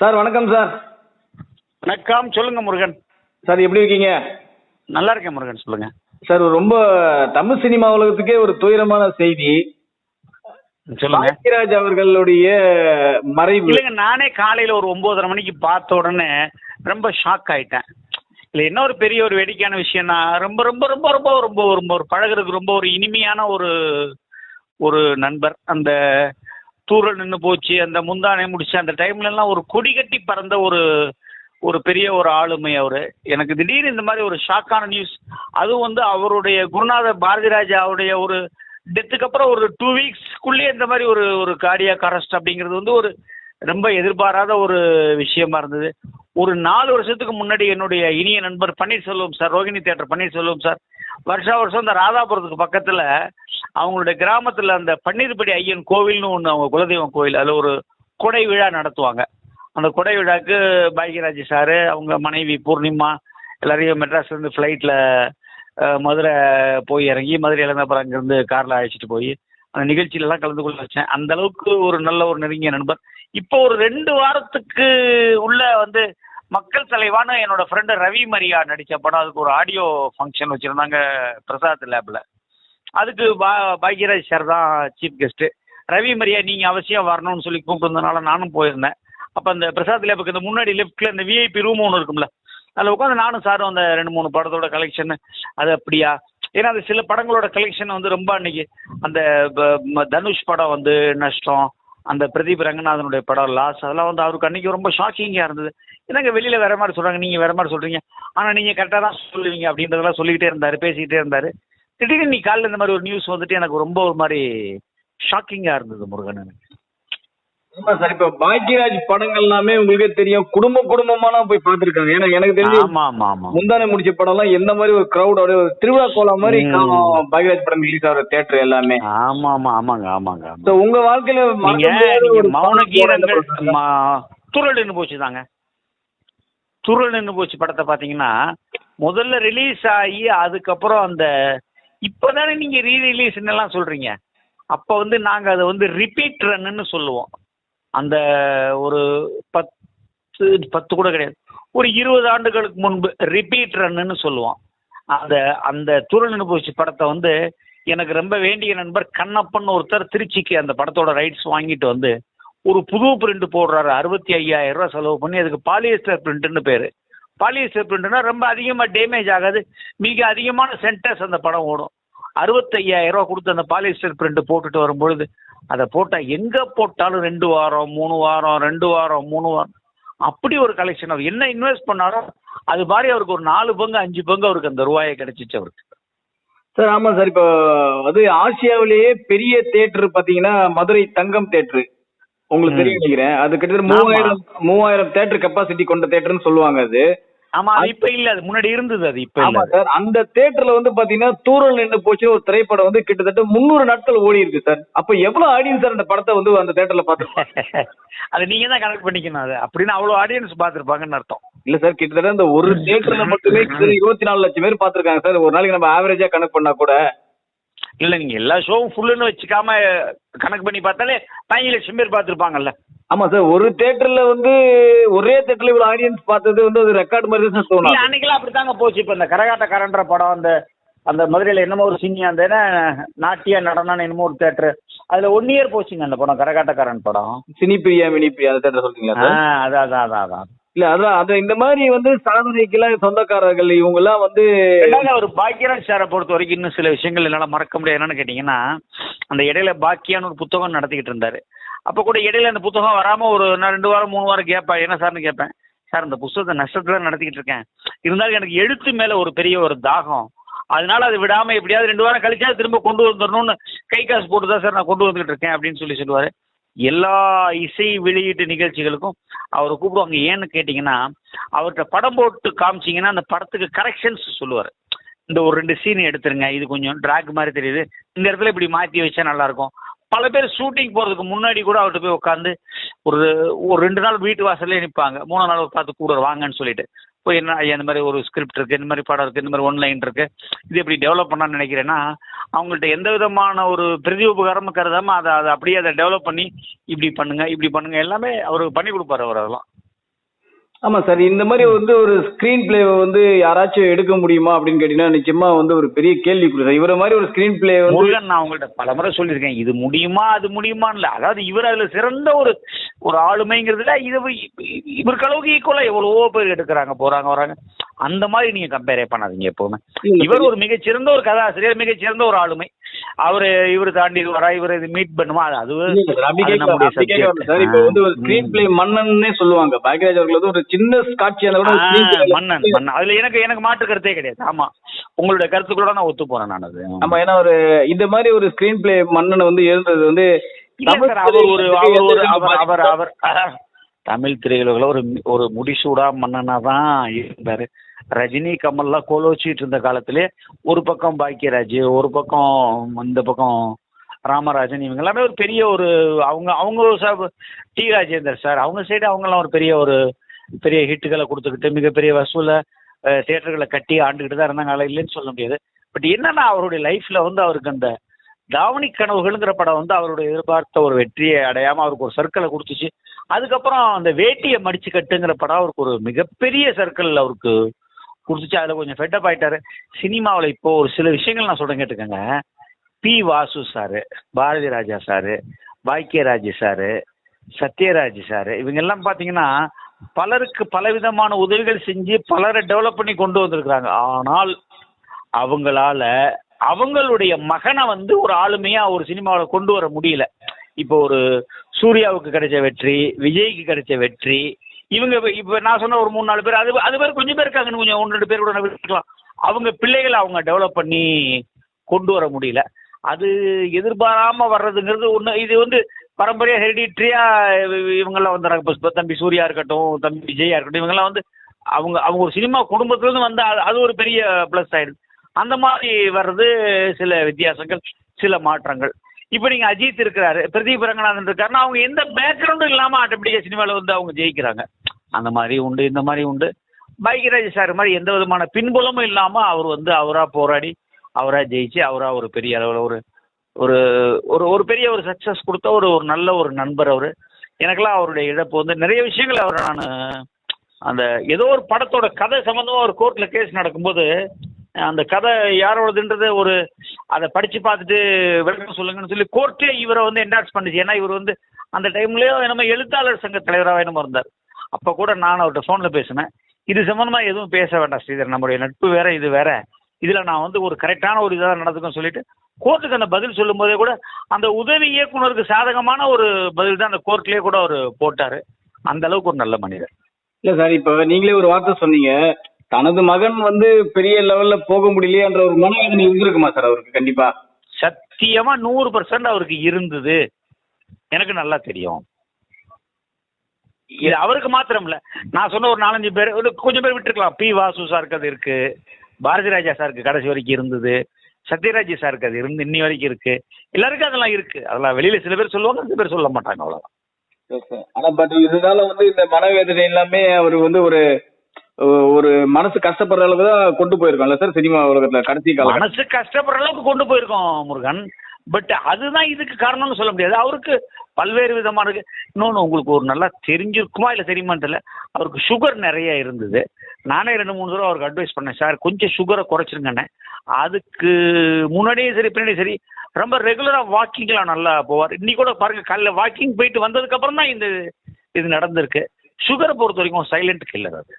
Sir வணக்கம் sir. வணக்கம். சொல்லுங்க முருகன். சார் எப்படி இருக்கீங்க? நல்லா இருக்கேன் முருகன், சொல்லுங்க சார் ரொம்ப தமிழ் சினிமா உலகத்துக்கே ஒரு துயரமான செய்தி. சொல்லுங்க. பாக்யராஜ் அவர்களுடைய மறைவு. இல்லைங்க, நானே காலையில ஒரு 9:30 மணிக்கு பார்த்த உடனே ரொம்ப ஷாக் ஆயிட்டேன். இல்லை, என்ன ஒரு பெரிய ஒரு வேடிக்கையான விஷயம்னா, ரொம்ப ரொம்ப ரொம்ப ரொம்ப ரொம்ப ரொம்ப ஒரு பழகுறதுக்கு ரொம்ப ஒரு இனிமையான ஒரு ஒரு நண்பர். அந்த தூரல் நின்று போச்சு, அந்த முந்தானை முடிச்சு அந்த டைம்ல எல்லாம் ஒரு கொடி கட்டி பறந்த ஒரு ஒரு பெரிய ஒரு ஆளுமை அவரு. எனக்கு திடீர்னு இந்த மாதிரி ஒரு ஷாக்கான நியூஸ், அதுவும் வந்து அவருடைய குருநாதர் பாரதிராஜாவுடைய ஒரு டெத்துக்கு அப்புறம் ஒரு 2 வீக்ஸ்க்குள்ளேயே இந்த மாதிரி ஒரு ஒரு கார்டியாக் அரெஸ்ட் அப்படிங்கிறது வந்து ஒரு ரொம்ப எதிர்பாராத ஒரு விஷயமா இருந்தது. ஒரு 4 வருஷத்துக்கு முன்னாடி என்னுடைய இனிய நண்பர் Panneerselvam sir, Rohini theatre Panneerselvam sir, வருஷா வருஷம் இந்த ராதாபுரத்துக்கு பக்கத்தில் அவங்களுடைய கிராமத்தில் அந்த பன்னீர்படி ஐயன் கோவில்னு ஒன்று, அவங்க குலதெய்வம் கோவில், அதில் ஒரு கொடை விழா நடத்துவாங்க. அந்த கொடை விழாக்கு பாக்யராஜ் சார், அவங்க மனைவி பூர்ணிமா எல்லாரையும் மெட்ராஸ்லேருந்து ஃப்ளைட்டில் மதுரை போய் இறங்கி, மதுரையிலேருந்து அப்புறம் அங்கேருந்து காரில் அழைச்சிட்டு போய் அந்த நிகழ்ச்சியிலலாம் கலந்து கொள்ள வச்சேன். அந்த அளவுக்கு ஒரு நல்ல ஒரு நெருங்கிய நண்பர். இப்போ ஒரு 2 வாரத்துக்கு உள்ள வந்து மக்கள் தலைவான என்னோட ஃப்ரெண்டு ரவி மரியா நடித்த படம், அதுக்கு ஒரு ஆடியோ ஃபங்க்ஷன் வச்சுருந்தாங்க பிரசாத் லேபில். அதுக்கு பாக்யராஜ் சார் தான் சீஃப் கெஸ்ட்டு. ரவி மரியா நீங்கள் அவசியம் வரணும்னு சொல்லி கூப்பிட்டுருந்தனால நானும் போயிருந்தேன். அப்போ அந்த பிரசாத் லேபுக்கு இந்த முன்னாடி லெஃப்ட்டில் இந்த விஐபி ரூம் ஒன்று இருக்கும்ல, அதில் உட்காந்து நானும் சாரும் அந்த 2-3 படத்தோட கலெக்ஷன், அது அப்படியா, ஏன்னா அது சில படங்களோட கலெக்ஷன் வந்து ரொம்ப அன்னைக்கு அந்த தனுஷ் படம் வந்து நஷ்டம், அந்த பிரதீப் ரங்கநாதனுடைய படம் லாஸ், அதெல்லாம் வந்து அவருக்கு அன்னைக்கு ரொம்ப ஷாக்கிங்காக இருந்தது. என்னங்க வெளியில் வேறு மாதிரி சொல்கிறாங்க, நீங்கள் வேறு மாதிரி சொல்கிறீங்க, ஆனால் நீங்கள் கரெக்டாக தான் சொல்லுவீங்க அப்படின்றதெல்லாம் சொல்லிக்கிட்டே இருந்தார், பேசிக்கிட்டே இருந்தார். திடீர்னு நீ காலையில் இந்த மாதிரி ஒரு நியூஸ் வந்துட்டு எனக்கு ரொம்ப ஒரு மாதிரி ஷாக்கிங்காக இருந்தது முருகன் எனக்கு. ஆமா சார், இப்ப பாக்யராஜ் படங்கள் எல்லாமே உங்களுக்கே தெரியும், குடும்பமாலாம் போய் பார்த்துருக்காங்க. ஏன்னா எனக்கு தெரிஞ்சு ஆமா ஆமா ஆமா முந்தானை முடிச்ச படம்லாம் எந்த மாதிரி ஒரு கிரௌட், ஒரு திருவிழா கோலம் மாதிரி பாக்யராஜ் படம் ரிலீஸ் ஆகிற தியேட்டர் எல்லாமே. ஆமா ஆமா ஆமாங்க ஆமாங்க. உங்க வாழ்க்கையில மௌன கீதங்கள் துருள் நின்று போச்சு தாங்க. துருள் நின்று போச்சு படத்தை பார்த்தீங்கன்னா, முதல்ல ரிலீஸ் ஆகி அதுக்கப்புறம் அந்த இப்போதானே நீங்க ரீரிலீஸ்ன்னு எல்லாம் சொல்றீங்க. அப்போ வந்து நாங்க அதை வந்து ரிப்பீட் ரன்னு சொல்லுவோம். அந்த ஒரு 10 கூட கிடையாது, ஒரு 20 ஆண்டுகளுக்கு முன்பு ரிப்பீட் ரன்னு சொல்லுவோம். அந்த அந்த துருள் நின்று போச்சு படத்தை வந்து எனக்கு ரொம்ப வேண்டிய நண்பர் கண்ணப்பன் ஒருத்தர் திருச்சிக்கு அந்த படத்தோட ரைட்ஸ் வாங்கிட்டு வந்து ஒரு புது பிரிண்ட் போடுறாரு. 65,000 ரூபா செலவு பண்ணி. அதுக்கு பாலியஸ்டர் பிரிண்ட்னு பேர். பாலியஸ்டர் பிரிண்ட்னா ரொம்ப அதிகமாக டேமேஜ் ஆகாது, மிக அதிகமான சென்டர்ஸ் அந்த படம் ஓடும். 65,000 ரூபா கொடுத்து அந்த பாலியஸ்டர் பிரிண்ட் போட்டுட்டு வரும்பொழுது, அதை போட்டால் எங்கே போட்டாலும் 2 வாரம் 3 வாரம் 2 வாரம் 3 வாரம் அப்படி ஒரு கலெக்ஷன். அவர் என்ன இன்வெஸ்ட் பண்ணாரோ அது மாதிரி அவருக்கு ஒரு 4 பங்கு 5 பங்கு அவருக்கு அந்த ரூபாயை கிடைச்சிச்சு அவருக்கு. சார் ஆமா சார், இப்போ அது ஆசியாவிலேயே பெரிய தியேட்டர் பார்த்தீங்கன்னா மதுரை தங்கம் தியேட்டர், உங்களுக்கு தெரியும் நினைக்கிறேன். அது கிட்டத்தட்ட 3000 தியேட்டர் கெப்பாசிட்டி கொண்ட தியேட்டர்னு சொல்லுவாங்க அது. ஆமா, அது இப்ப இல்ல, அது முன்னாடி இருந்தது, அது இப்ப இல்ல சார். அந்த தியேட்டர்ல வந்து பாத்தீங்கன்னா தூரல் நின்று போச்சு ஒரு திரைப்படம் வந்து கிட்டத்தட்ட 300 நாட்கள் ஓடி இருக்கு சார். அப்ப எவ்வளவு ஆடியன்ஸ் சார் அந்த படத்தை வந்து அந்த தியேட்டர்ல பாத்துருப்பாங்க? அது நீங்க தான் கனெக்ட் பண்ணிக்கணும். அது அப்படின்னு அவ்வளவு ஆடியன்ஸ் பாத்துருப்பாங்கன்னு அர்த்தம் இல்ல சார், கிட்டத்தட்ட அந்த ஒரு தியேட்டர்ல மட்டுமே 24 லட்சம் பேர் பாத்துருக்காங்க சார். ஒரு நாளைக்கு நம்ம ஆவரேஜா கணக்கு பண்ணா கூட. இல்ல, நீங்க எல்லா ஷோவும் ஃபுல்லுன்னு வச்சுக்காம கணக்கு பண்ணி பார்த்தாலே 15 லட்சம் பேர் பாத்துருப்பாங்கல்ல. ஆமா சார், ஒரு தியேட்டர்ல வந்து ஒரே தியேட்டர்ல இவ்வளவு ஆடியன்ஸ் பார்த்தது வந்து அது ரெக்கார்ட் மாதிரி தான் தோணும். அன்னைக்கெல்லாம் அப்படித்தாங்க போச்சு. இப்ப இந்த கரகாட்டக்காரன்ற படம், அந்த அந்த மதுரையில என்னமோ ஒரு சினி, அந்த நாட்டிய நடனம் என்னமோ ஒரு தியேட்டர், அதுல 1 இயர் போச்சுங்க அந்த படம், கரகாட்டக்காரன் படம். சினிப்பிரியா மினிப்பிரியா அந்த தியேட்டர் சொல்றீங்களா? அதான் இல்ல அதான் அது இந்த மாதிரி வந்து சாதனைக்கெல்லாம் சொந்தக்காரர்கள் இவங்க எல்லாம் வந்து. ஒரு பாக்யராஜ் சாரை பொறுத்த வரைக்கும் இன்னும் சில விஷயங்கள் என்னால மறக்க முடியாது. என்னன்னு கேட்டீங்கன்னா, அந்த இடையில பாக்கியான்னு ஒரு புத்தகம் நடத்திக்கிட்டு இருந்தாரு. அப்ப கூட இடையில அந்த புத்தகம் வராம ஒரு 2 வாரம் 3 வாரம் கேட்பா, என்ன சார்னு கேட்பேன். சார் இந்த புத்தகத்தை நஷ்டத்துல நடத்திக்கிட்டு இருக்கேன், இருந்தாலும் எனக்கு எழுத்து மேல ஒரு பெரிய ஒரு தாகம், அதனால அது விடாம எப்படியாவது 2 வாரம் கழிச்சா திரும்ப கொண்டு வந்துடணும்னு கை காசு போட்டுதான் சார் நான் கொண்டு வந்துகிட்டு இருக்கேன் அப்படின்னு சொல்லுவாரு. எல்லா இசை வெளியீட்டு நிகழ்ச்சிகளுக்கும் அவரை கூப்பிடுவாங்க. ஏன்னு கேட்டீங்கன்னா, அவர்கிட்ட படம் போட்டு காமிச்சிங்கன்னா அந்த படத்துக்கு கரெக்ஷன்ஸ் சொல்லுவார். இந்த ஒரு 2 சீன் எடுத்துருங்க, இது கொஞ்சம் ட்ராக் மாதிரி தெரியுது, இந்த இடத்துல இப்படி மாற்றி வச்சா நல்லா இருக்கும். பல பேர் ஷூட்டிங் போகிறதுக்கு முன்னாடி கூட அவர்கிட்ட போய் உட்காந்து ஒரு 2 நாள் வீட்டு வாசல்லே நிற்பாங்க. 3 நாள் பார்த்து கூட வாங்கன்னு சொல்லிட்டு போய், என்ன ஐயா இந்த மாதிரி ஒரு ஸ்கிரிப்ட் இருக்குது, இந்த மாதிரி படம் இருக்குது, இந்த மாதிரி 1 லைன் இருக்குது, இது எப்படி டெவலப் பண்ணான்னு நினைக்கிறேன்னா, அவங்கள்ட்ட எந்த விதமான ஒரு பிரதி உபகாரமும் கருதாமல் அதை அப்படியே அதை டெவலப் பண்ணி இப்படி பண்ணுங்க எல்லாமே அவர் பண்ணி கொடுப்பாரு அவர். அதெல்லாம் ஆமா சார். இந்த மாதிரி வந்து ஒரு ஸ்கிரீன் பிளே வந்து யாராச்சும் எடுக்க முடியுமா அப்படின்னு கேட்டீங்கன்னா நிச்சயமா வந்து ஒரு பெரிய கேள்விக்குறி சார். இவர மாதிரி ஒரு ஸ்கிரீன் பிளே வந்து முருகன், நான் உங்கள்ட்ட பலமுறை சொல்லியிருக்கேன், இது முடியுமா அது முடியுமான்னு இல்ல. அதாவது இவர் அதுல சிறந்த ஒரு ஒரு ஆளுமைங்கிறதுல இவருக்கு அளவுக்கு ஈக்குவலா எவ்வளவோ பேர் எடுக்கிறாங்க, போறாங்க வராங்க. அந்த மாதிரி நீங்க கம்பேரே பண்ணாதீங்க எப்பவுமே. இவர் ஒரு மிகச்சிறந்த ஒரு கதாசிரியர், மிகச்சிறந்த ஒரு ஆளுமை. இவரு தாண்டி வரா, இவர் இது மீட் பண்ணுமா, அது இல்ல சார், அப்படி கேட்கல, நம்முடைய அப்படி கேட்கல சப்ஜெக்ட். சார். இப்போ வந்து ஒரு ஸ்கிரீன் பிளே மன்னன்னே சொல்லுவாங்க. பாக்யராஜ் அவர்கள் வந்து ஒரு சின்ன காட்சி அந்த கூட screen play ல மன்னன் மன்னன் அதுல எனக்கு மாற்று கருத்தே கிடையாது. ஆமா, உங்களுடைய கருத்துக்களோட நான் ஒத்து போறேன் நான். அது ஆமா, ஏன்னா ஒரு இந்த மாதிரி ஒரு ஸ்கிரீன் பிளே மன்னன் வந்து எழுதுறது வந்து இல்ல தமிழ் சார், அவர் ஒரு அவர் ஒரு அவர் அவர் அவர் அவர் தமிழ் திரையுலகில் ஒரு ஒரு முடிசூடா மன்னனா தான் இருந்தாரு. ரஜினி கமல்லாம் கோலோச்சிட்டு இருந்த காலத்திலே ஒரு பக்கம் பாக்கியராஜ், ஒரு பக்கம் இந்த பக்கம் ராமராஜன், இவங்க எல்லாமே ஒரு பெரிய ஒரு அவங்க டி ராஜேந்தர் சார், அவங்க சைடு அவங்கெல்லாம் ஒரு பெரிய ஹிட்டுகளை கொடுத்துக்கிட்டு மிகப்பெரிய வசூலை தியேட்டர்களை கட்டி ஆண்டுகிட்டு தான் இருந்தாங்க, இல்லைன்னு சொல்ல முடியாது. பட் என்னன்னா அவருடைய லைஃப்ல வந்து அவருக்கு அந்த தாவணி கனவுகள்ங்கிற படம் வந்து அவருடைய எதிர்பார்த்த ஒரு வெற்றியை அடையாம அவருக்கு ஒரு சர்க்கிளை கொடுத்துச்சு. அதுக்கப்புறம் அந்த வேட்டியை மடிச்சு கட்டுங்கிற படம் அவருக்கு ஒரு மிகப்பெரிய சர்க்கிள் அவருக்கு கொடுத்துச்சு. அதில் கொஞ்சம் ஃபெட்டப் ஆயிட்டாரு. சினிமாவில் இப்போ ஒரு சில விஷயங்கள் நான் சொல்றேன் கேட்டுக்கோங்க. P Vasu sir, Bharathi Raja sir, Bhagyaraj sir, Sathyaraj sir, இவங்க எல்லாம் பார்த்தீங்கன்னா பலருக்கு பலவிதமான உதவிகள் செஞ்சு பலரை டெவலப் பண்ணி கொண்டு வந்திருக்கிறாங்க. ஆனால் அவங்களால அவங்களுடைய மகனை வந்து ஒரு ஆளுமையா ஒரு சினிமாவில் கொண்டு வர முடியல. இப்போ ஒரு சூர்யாவுக்கு கிடைச்ச வெற்றி, விஜய்க்கு கிடைச்ச வெற்றி, இவங்க இப்போ நான் சொன்ன ஒரு 3-4 பேர், அது பேர் கொஞ்சம் பேர் இருக்காங்க, கொஞ்சம் 1-2 பேர் கூட விட்டுக்கலாம். அவங்க பிள்ளைகளை அவங்க டெவலப் பண்ணி கொண்டு வர முடியல. அது எதிர்பாராம வர்றதுங்கிறது ஒன்று. இது வந்து பரம்பரையா ஹெரிடிட்ரியா இவங்கெல்லாம் வந்துடுறாங்க. இப்போ தம்பி சூர்யா இருக்கட்டும், தம்பி விஜயா இருக்கட்டும், இவங்கெல்லாம் வந்து அவங்க ஒரு சினிமா குடும்பத்துலேருந்து வந்து அது ஒரு பெரிய ப்ளஸ் ஆயிடுது. அந்த மாதிரி வர்றது சில வித்தியாசங்கள், சில மாற்றங்கள். இப்போ நீங்கள் அஜித் இருக்கிறாரு, பிரதீப் ரங்கநாதன் இருக்காருன்னா அவங்க எந்த பேக்ரவுண்டும் இல்லாமல் ஆட்டோமேட்டிக்காக சினிமாவில் வந்து அவங்க ஜெயிக்கிறாங்க. அந்த மாதிரி உண்டு, இந்த மாதிரி உண்டு. பாக்யராஜ் சார் மாதிரி எந்த விதமான பின்புலமும் இல்லாமல் அவர் வந்து அவராக போராடி அவராக ஜெயிச்சு அவராக ஒரு பெரிய அளவில் ஒரு ஒரு ஒரு ஒரு பெரிய ஒரு சக்ஸஸ் கொடுத்த ஒரு நல்ல ஒரு நண்பர் அவர். எனக்கெல்லாம் அவருடைய இழப்பு வந்து நிறைய விஷயங்கள் அவர் நான் அந்த ஏதோ ஒரு படத்தோட கதை சம்மந்தமாக ஒரு கோர்ட்டில் கேஸ் நடக்கும்போது அந்த கதை யாரோடதுன்றது ஒரு அதை படித்து பார்த்துட்டு விளக்கம் சொல்லுங்கன்னு சொல்லி கோர்ட்டே இவரை வந்து என்டார்ஸ் பண்ணிச்சு. ஏன்னா இவர் வந்து அந்த டைம்லேயோ நம்ம எழுத்தாளர் சங்க தலைவராக என்னமோ இருந்தார். அப்போ கூட நான் அவர்கிட்ட ஃபோனில் பேசினேன், இது சம்மந்தமாக எதுவும் பேச வேண்டாம் ஸ்ரீதர், நம்மளுடைய நட்பு வேற, இது வேற, இதில் நான் வந்து ஒரு கரெக்டான ஒரு இதாக நடந்துக்கும் சொல்லிட்டு கோர்ட்டுக்கு அந்த பதில் சொல்லும் போதே கூட அந்த உதவி இயக்குனருக்கு சாதகமான ஒரு பதில் தான் அந்த கோர்ட்லேயே கூட அவர் போட்டார். அந்த அளவுக்கு ஒரு நல்ல மனிதர். இல்ல சார், இப்போ நீங்களே ஒரு வார்த்தை சொன்னீங்க, தனது மகன் வந்து பெரிய லெவல்ல போக முடியலையன்ற ஒரு மனவேதனை இருந்திருக்குமா சார் அவருக்கு? கண்டிப்பா சத்தியமா 100% அவருக்கு இருந்தது. எனக்கு நல்லா தெரியும். இது அவருக்கு மாத்திரம் இல்ல, நான் சொன்ன ஒரு 4-5 பேர், கொஞ்சம் பேர் விட்டுருக்கலாம். பி வாசு சாருக்கு அது இருக்கு, பாரதி ராஜா சாருக்கு கடைசி வரைக்கும் இருந்தது, சத்யராஜ் சாருக்கு அது இருந்து இன்னி வரைக்கும் இருக்கு. எல்லாருக்கும் அதெல்லாம் இருக்கு. அதெல்லாம் வெளியில சில பேர் சொல்லுவாங்க, சில பேர் சொல்ல மாட்டாங்க, அவ்வளவுதான். ஆனா பட் இதனால வந்து இந்த மனவேதனை எல்லாமே அவர் வந்து ஒரு மனசு கஷ்டப்படுற அளவுக்கு தான் கொண்டு போயிருக்கோம்ல சார் சினிமா உலகத்துல கடைசி காலம். மனசு கஷ்டப்படுற அளவுக்கு கொண்டு போயிருக்கோம் முருகன். பட் அதுதான் இதுக்கு காரணம்னு சொல்ல முடியாது. அவருக்கு பல்வேறு விதமான இன்னொன்று உங்களுக்கு ஒரு நல்லா தெரிஞ்சிருக்குமா இல்லை தெரியுமான்னு தெரியல, அவருக்கு சுகர் நிறைய இருந்தது. நானே 2-3 தடவை அவருக்கு அட்வைஸ் பண்ணேன், சார் கொஞ்சம் சுகரை குறைச்சிருங்கண்ணே. அதுக்கு முன்னாடியே சரி பின்னாடியே சரி ரொம்ப ரெகுலராக வாக்கிங்லாம் நல்லா போவார். இன்னைக்கு கூட பாருங்க, காலையில் வாக்கிங் போயிட்டு வந்ததுக்கப்புறம் தான் இது நடந்திருக்கு. சுகரை பொறுத்த வரைக்கும் சைலண்ட் கில்லர் அது.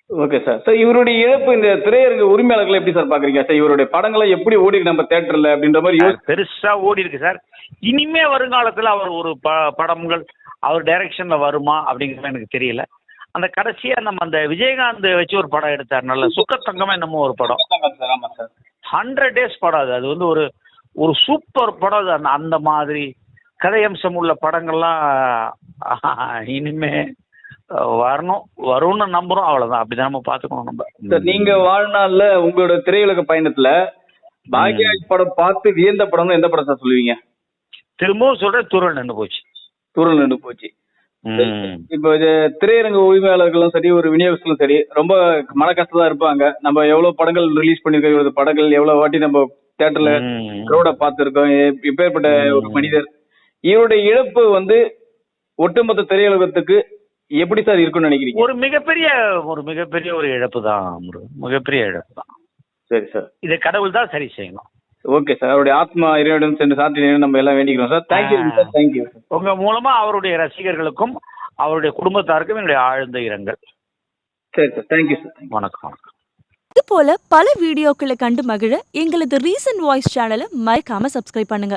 Okay sir. சார் இவருடைய இழப்பு இந்த திரையரங்கு உரிமையாளர்கள் எப்படி சார் பாக்குறீங்க? சார் இவருடைய படங்களை எப்படி ஓடி இருக்கு நம்ம தியேட்டர்ல அப்படின்ற மாதிரி பெருசா ஓடி இருக்கு சார். இனிமே வருங்காலத்துல அவர் ஒரு படங்கள் அவர் டைரக்ஷன்ல வருமா அப்படிங்கிறது எனக்கு தெரியல. அந்த கடைசியா நம்ம அந்த விஜயகாந்த் வச்சு ஒரு படம் எடுத்தார், நல்ல சுக்கத்தங்கமா என்னமோ ஒரு படம், 100 days படம். அது வந்து ஒரு சூப்பர் படம். அந்த மாதிரி கதையம்சம் உள்ள படங்கள்லாம் இனிமே வரும்னு நம்புறோம், அவ்வளவுதான். அப்படிதான் நம்ம பாத்துக்கணும். நம்ம சார் நீங்க வாழ்நாள்ல உங்களோட திரையுலக பயணத்துல பாக்யராஜ் படம் பார்த்து வியந்த படம்னு எந்த படம் சார் சொல்லுவீங்க? திரும்பவும் சொல்றேன், தூரல் நின்று போச்சு. தூரல் நின்று போச்சு. இப்போ திரையரங்க உரிமையாளர்களும் சரி, ஒரு விநியோகஸ்தலும் சரி, ரொம்ப மன கஷ்டம் தான் இருப்பாங்க. நம்ம எவ்வளவு படங்கள் ரிலீஸ் பண்ணிருக்கோம், இவரது படங்கள் எவ்வளவு வாட்டி நம்ம தியேட்டர்ல க்ரௌட பார்த்திருக்கோம். இப்பேற்பட்ட ஒரு மனிதர், இவருடைய இழப்பு வந்து ஒட்டுமொத்த திரையுலகத்துக்கு எப்படி சார் இருக்கும்னு நினைக்கிறீங்க? ஒரு மிகப்பெரிய ஒரு இழப்பு தான், மிகப்பெரிய இழப்பு தான். சரி சார். இதை கடவுள் தான் சரி செய்யணும். Okay sir. அவருடைய ஆத்மா இறைவனிடம் சென்று சாந்தி நம்ம எல்லாம் வேண்டிக்கிறோம் சார். Thank you sir. தேங்க்யூ. உங்க மூலமா அவருடைய ரசிகர்களுக்கும் அவருடைய குடும்பத்தாருக்கும் என்னுடைய ஆழ்ந்த இரங்கல். சரி சார். Thank you sir. வணக்கம் வணக்கம். இது போல பல வீடியோக்களை கண்டு மகிழ எங்களது ரீசன்ட் வாய்ஸ் சேனலை மறக்காம சப்ஸ்கிரைப் பண்ணுங்க.